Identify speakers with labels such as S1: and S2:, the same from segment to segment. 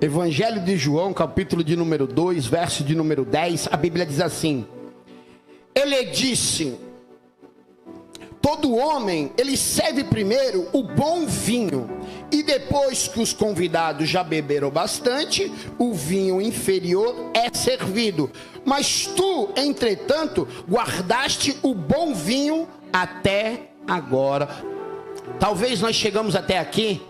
S1: Evangelho de João, capítulo de número 2, verso de número 10, a Bíblia diz assim: ele disse: todo homem, ele serve primeiro o bom vinho, e depois que os convidados já beberam bastante, o vinho inferior é servido. Mas tu, entretanto, guardaste o bom vinho até agora. Talvez nós chegamos até aqui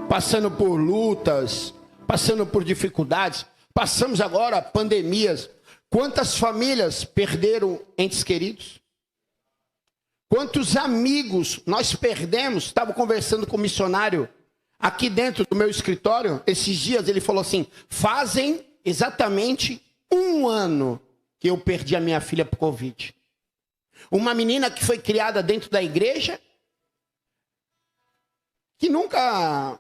S1: passando por lutas, passando por dificuldades, passamos agora pandemias. Quantas famílias perderam entes queridos? Quantos amigos nós perdemos? Estava conversando com um missionário aqui dentro do meu escritório esses dias. Ele falou assim: fazem exatamente 1 ano que eu perdi a minha filha por Covid. Uma menina que foi criada dentro da igreja, que nunca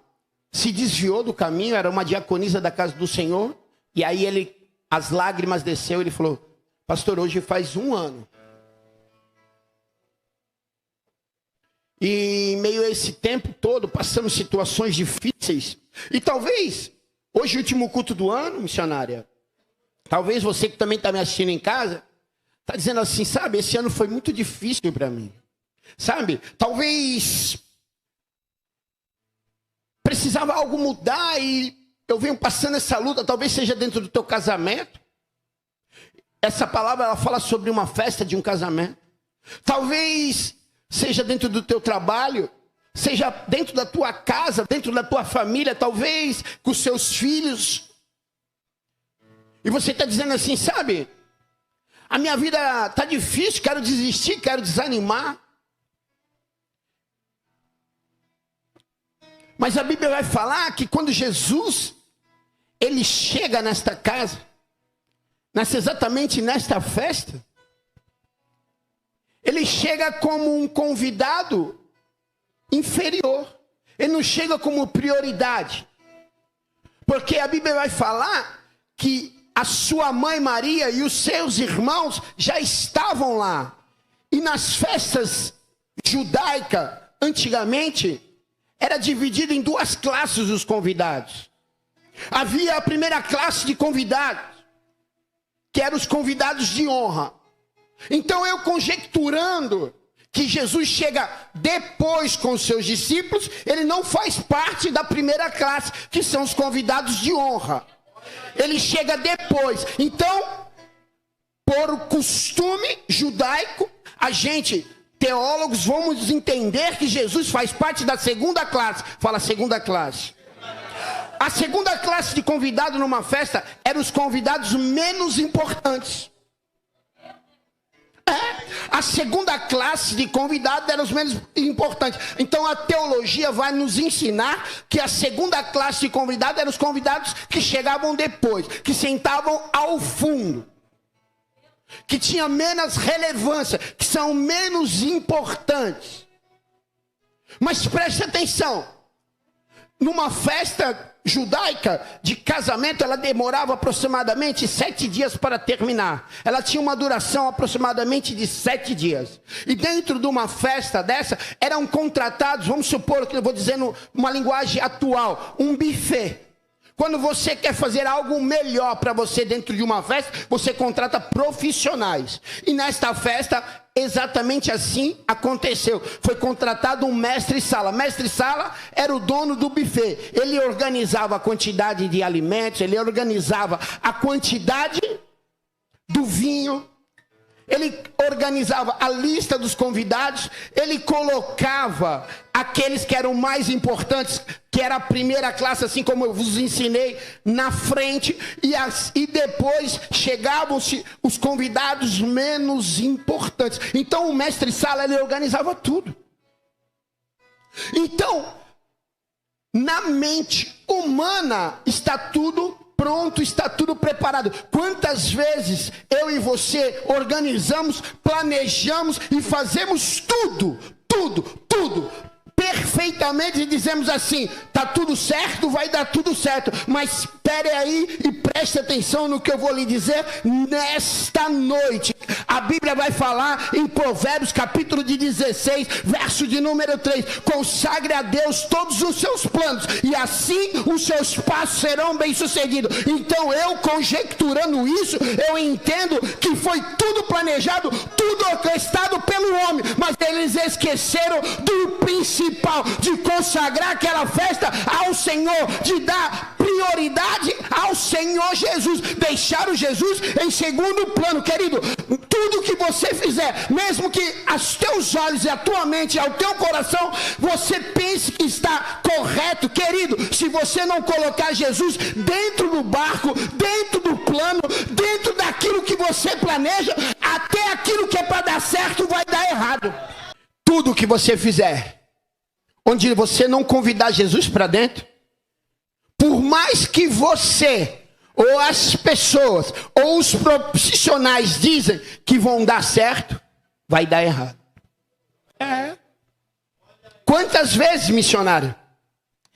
S1: se desviou do caminho, era uma diaconisa da casa do Senhor. E aí as lágrimas desceu, ele falou: pastor, hoje faz 1 ano. E em meio a esse tempo todo, passamos situações difíceis. E talvez, hoje, último culto do ano, missionária, talvez você que também está me assistindo em casa, está dizendo assim: sabe, esse ano foi muito difícil para mim. Sabe, talvez precisava algo mudar e eu venho passando essa luta. Talvez seja dentro do teu casamento. Essa palavra, ela fala sobre uma festa de um casamento. Talvez seja dentro do teu trabalho, seja dentro da tua casa, dentro da tua família, talvez com os seus filhos. E você está dizendo assim: sabe, a minha vida está difícil, quero desistir, quero desanimar. Mas a Bíblia vai falar que quando Jesus, ele chega nesta casa, exatamente nesta festa, ele chega como um convidado inferior. Ele não chega como prioridade. Porque a Bíblia vai falar que a sua mãe Maria e os seus irmãos já estavam lá. E nas festas judaicas, antigamente, era dividido em 2 classes os convidados. Havia a primeira classe de convidados, que eram os convidados de honra. Então eu, conjecturando que Jesus chega depois com os seus discípulos, ele não faz parte da primeira classe, que são os convidados de honra. Ele chega depois. Então, por costume judaico, a gente, teólogos, vamos entender que Jesus faz parte da segunda classe. Fala, segunda classe. A segunda classe de convidado numa festa eram os convidados menos importantes. A segunda classe de convidados eram os menos importantes. Então a teologia vai nos ensinar que a segunda classe de convidados eram os convidados que chegavam depois, que sentavam ao fundo, que tinham menos relevância, que são menos importantes. Mas preste atenção, numa festa judaica de casamento, ela demorava aproximadamente 7 dias para terminar. Ela tinha uma duração aproximadamente de 7 dias. E dentro de uma festa dessa, eram contratados, vamos supor que eu vou dizer numa linguagem atual, um buffet. Quando você quer fazer algo melhor para você dentro de uma festa, você contrata profissionais. E nesta festa, exatamente assim aconteceu. Foi contratado um mestre-sala. Mestre-sala era o dono do buffet. Ele organizava a quantidade de alimentos, ele organizava a quantidade do vinho, ele organizava a lista dos convidados, ele colocava aqueles que eram mais importantes, que era a primeira classe, assim como eu vos ensinei, na frente, e depois chegavam-se os convidados menos importantes. Então o mestre-sala, ele organizava tudo. Então, na mente humana está tudo pronto, está tudo preparado. Quantas vezes eu e você organizamos, planejamos e fazemos tudo perfeitamente e dizemos assim: tá tudo certo, vai dar tudo certo. Mas Espere aí e preste atenção no que eu vou lhe dizer nesta noite. A Bíblia vai falar em Provérbios capítulo de 16, verso de número 3. Consagre a Deus todos os seus planos e assim os seus passos serão bem-sucedidos. Então eu, conjecturando isso, eu entendo que foi tudo planejado, tudo orquestrado pelo homem, mas eles esqueceram do principal, de consagrar aquela festa ao Senhor, de dar prioridade ao Senhor Jesus, deixaram Jesus em segundo plano. Querido, tudo que você fizer, mesmo que aos teus olhos e a tua mente, ao teu coração, você pense que está correto, querido, se você não colocar Jesus dentro do barco, dentro do plano, dentro daquilo que você planeja, até aquilo que é para dar certo vai dar errado. Tudo que você fizer, onde você não convidar Jesus para dentro, por mais que você, ou as pessoas, ou os profissionais dizem que vão dar certo, vai dar errado. Quantas vezes, missionário,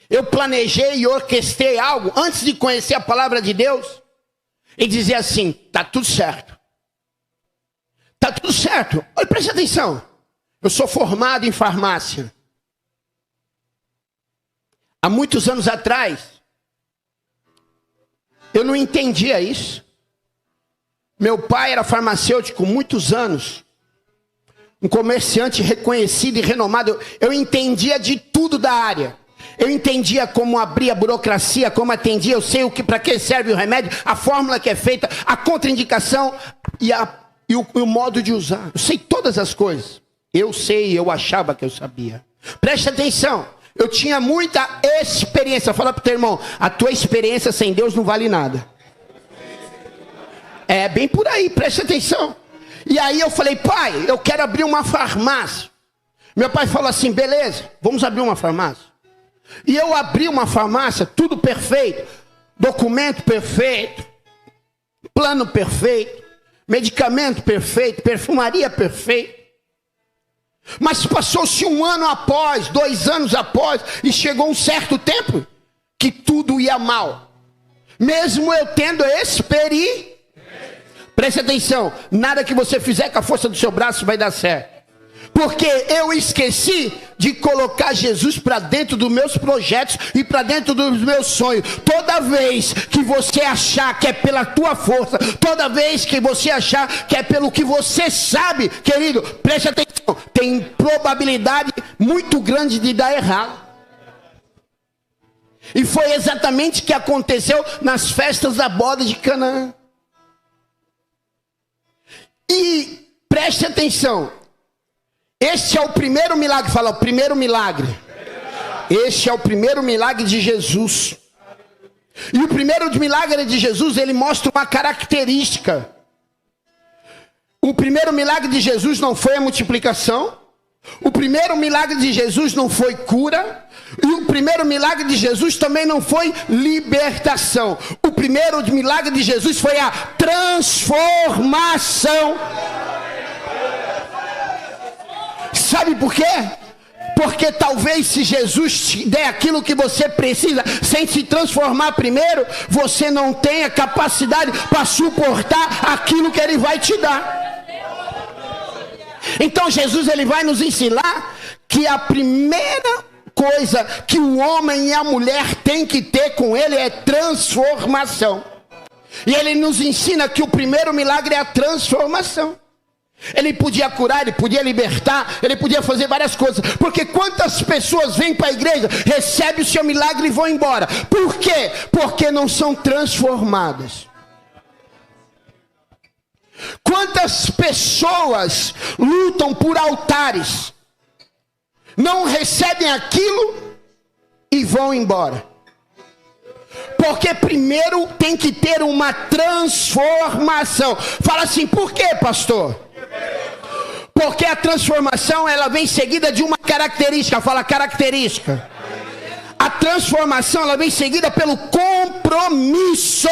S1: eu planejei e orquestrei algo antes de conhecer a palavra de Deus e dizer assim, tá tudo certo. Tá tudo certo. Olha, preste atenção. Eu sou formado em farmácia. Há muitos anos atrás, eu não entendia isso. Meu pai era farmacêutico muitos anos. Um comerciante reconhecido e renomado. Eu entendia de tudo da área. Eu entendia como abrir a burocracia, como atendia. Eu sei para que serve o remédio, a fórmula que é feita, a contraindicação e o modo de usar. Eu sei todas as coisas. Eu sei, eu achava que eu sabia. Preste atenção. Eu tinha muita experiência. Fala para o teu irmão, a tua experiência sem Deus não vale nada. É bem por aí, preste atenção. E aí eu falei, pai, eu quero abrir uma farmácia. Meu pai falou assim, beleza, vamos abrir uma farmácia. E eu abri uma farmácia, tudo perfeito. Documento perfeito. Plano perfeito. Medicamento perfeito. Perfumaria perfeita. Mas passou-se 1 ano após, 2 anos após, e chegou um certo tempo que tudo ia mal. Mesmo eu tendo experiência. Preste atenção, nada que você fizer com a força do seu braço vai dar certo. Porque eu esqueci de colocar Jesus para dentro dos meus projetos e para dentro dos meus sonhos. Toda vez que você achar que é pela tua força, toda vez que você achar que é pelo que você sabe, querido, preste atenção, tem probabilidade muito grande de dar errado. E foi exatamente o que aconteceu nas festas da boda de Canaã. E preste atenção. Este é o primeiro milagre. Fala, o primeiro milagre. Este é o primeiro milagre de Jesus. E o primeiro milagre de Jesus, ele mostra uma característica. O primeiro milagre de Jesus não foi a multiplicação. O primeiro milagre de Jesus não foi cura. E o primeiro milagre de Jesus também não foi libertação. O primeiro milagre de Jesus foi a transformação. Sabe por quê? Porque talvez se Jesus te der aquilo que você precisa, sem se transformar primeiro, você não tenha capacidade para suportar aquilo que Ele vai te dar. Então Jesus, ele vai nos ensinar que a primeira coisa que o homem e a mulher têm que ter com Ele é transformação. E Ele nos ensina que o primeiro milagre é a transformação. Ele podia curar, ele podia libertar, ele podia fazer várias coisas. Porque quantas pessoas vêm para a igreja, recebem o seu milagre e vão embora? Por quê? Porque não são transformadas. Quantas pessoas lutam por altares, não recebem aquilo e vão embora? Porque primeiro tem que ter uma transformação. Fala assim, por quê, pastor? Porque a transformação, ela vem seguida de uma característica. Fala, característica. A transformação, ela vem seguida pelo compromisso.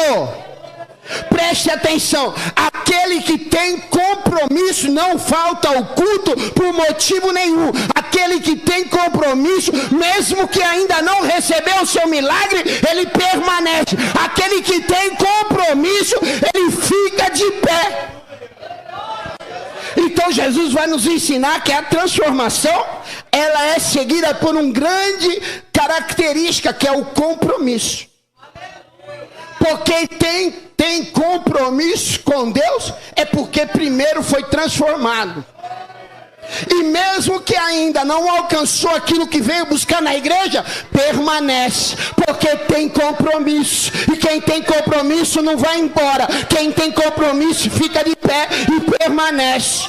S1: Preste atenção, aquele que tem compromisso não falta ao culto por motivo nenhum. A aquele que tem compromisso, mesmo que ainda não recebeu o seu milagre, ele permanece. Aquele que tem compromisso, ele fica de pé. Então Jesus vai nos ensinar que a transformação, ela é seguida por uma grande característica, que é o compromisso. Porque tem compromisso com Deus, é porque primeiro foi transformado. E mesmo que ainda não alcançou aquilo que veio buscar na igreja, permanece, porque tem compromisso. E quem tem compromisso não vai embora. Quem tem compromisso fica de pé e permanece.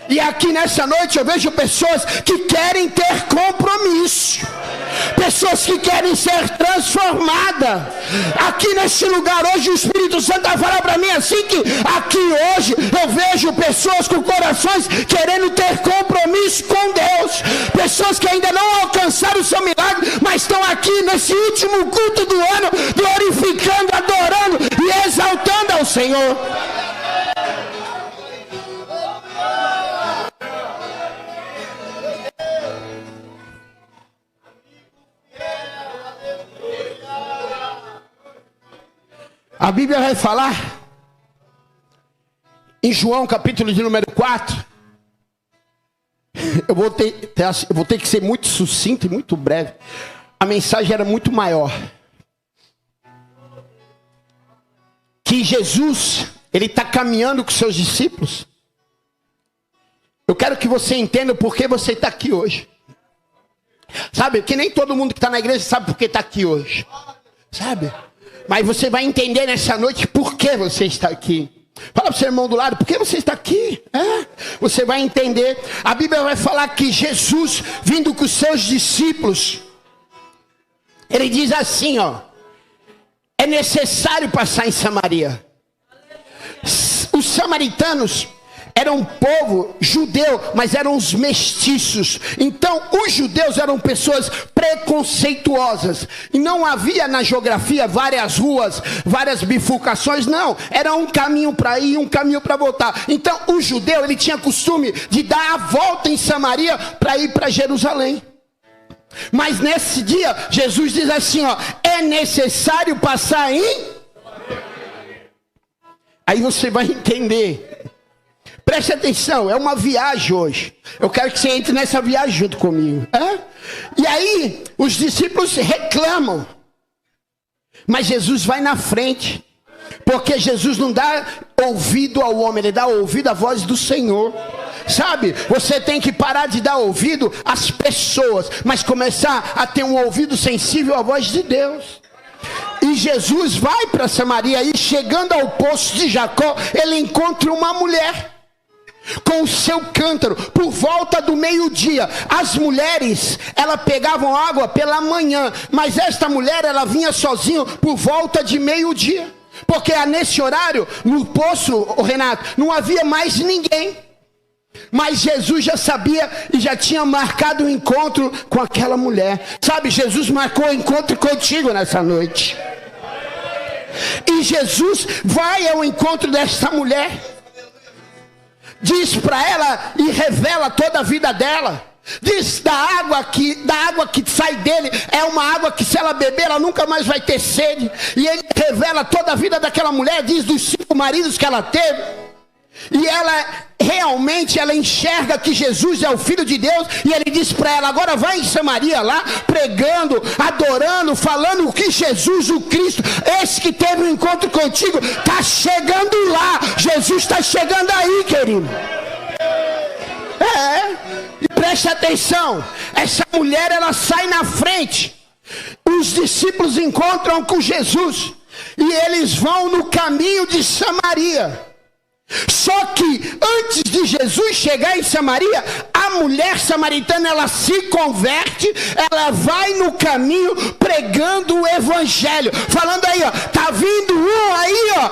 S1: E aqui nessa noite eu vejo pessoas que querem ter compromisso, pessoas que querem ser transformadas. Aqui nesse lugar hoje o Espírito Santo vai falar para mim assim, que aqui hoje eu vejo pessoas com corações querendo ter compromisso com Deus, pessoas que ainda não alcançaram o seu milagre, mas estão aqui nesse último culto do ano, glorificando, adorando e exaltando ao Senhor. A Bíblia vai falar em João capítulo de número 4. Eu vou ter que ser muito sucinto e muito breve. A mensagem era muito maior. Que Jesus, ele está caminhando com seus discípulos. Eu quero que você entenda por que você está aqui hoje. Sabe, que nem todo mundo que está na igreja sabe por que está aqui hoje. Sabe? Mas você vai entender nessa noite por que você está aqui. Fala para o seu irmão do lado, por que você está aqui? Você vai entender. A Bíblia vai falar que Jesus, vindo com os seus discípulos, ele diz assim, ó: é necessário passar em Samaria. Os samaritanos eram um povo judeu, mas eram os mestiços. Então os judeus eram pessoas preconceituosas, e não havia na geografia várias ruas, várias bifurcações, não, era um caminho para ir, um caminho para voltar. Então o judeu, ele tinha costume de dar a volta em Samaria para ir para Jerusalém. Mas nesse dia Jesus diz assim, ó: é necessário passar em... Aí você vai entender. Preste atenção, é uma viagem hoje. Eu quero que você entre nessa viagem junto comigo. E aí, os discípulos reclamam. Mas Jesus vai na frente. Porque Jesus não dá ouvido ao homem, ele dá ouvido à voz do Senhor. Sabe, você tem que parar de dar ouvido às pessoas, mas começar a ter um ouvido sensível à voz de Deus. E Jesus vai para Samaria, e chegando ao poço de Jacó, ele encontra uma mulher com o seu cântaro, por volta do meio-dia. As mulheres, elas pegavam água pela manhã, mas esta mulher, ela vinha sozinha por volta de meio-dia, porque nesse horário, no poço, Renato, não havia mais ninguém. Mas Jesus já sabia e já tinha marcado o encontro com aquela mulher. Sabe, Jesus marcou o encontro contigo nessa noite. E Jesus vai ao encontro dessa mulher, diz para ela e revela toda a vida dela. Diz da água que sai dele, é uma água que se ela beber, ela nunca mais vai ter sede. E ele revela toda a vida daquela mulher, diz dos 5 maridos que ela teve. E ela realmente, ela enxerga que Jesus é o Filho de Deus. E ele diz para ela: agora vai em Samaria lá, pregando, adorando, falando que Jesus, o Cristo, esse que teve um encontro contigo, está chegando lá. Jesus está chegando aí, querido. E preste atenção, essa mulher, ela sai na frente. Os discípulos encontram com Jesus e eles vão no caminho de Samaria. Só que antes de Jesus chegar em Samaria, a mulher samaritana, ela se converte, ela vai no caminho pregando o evangelho, falando aí, ó, tá vindo um aí, ó,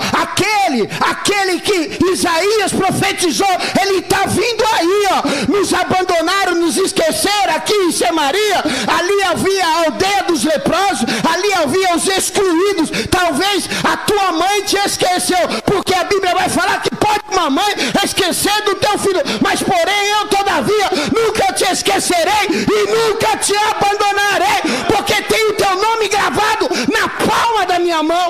S1: aquele que Isaías profetizou, ele tá vindo aí, ó. Nos abandonaram, nos esqueceram aqui em Samaria, ali havia a aldeia dos leprosos, ali havia os excluídos. Talvez a tua mãe te esqueceu, porque a Bíblia vai falar que pode uma mãe esquecer do teu filho, mas porém eu todavia nunca te esquecerei e nunca te abandonarei, porque tenho o teu nome gravado na palma da minha mão.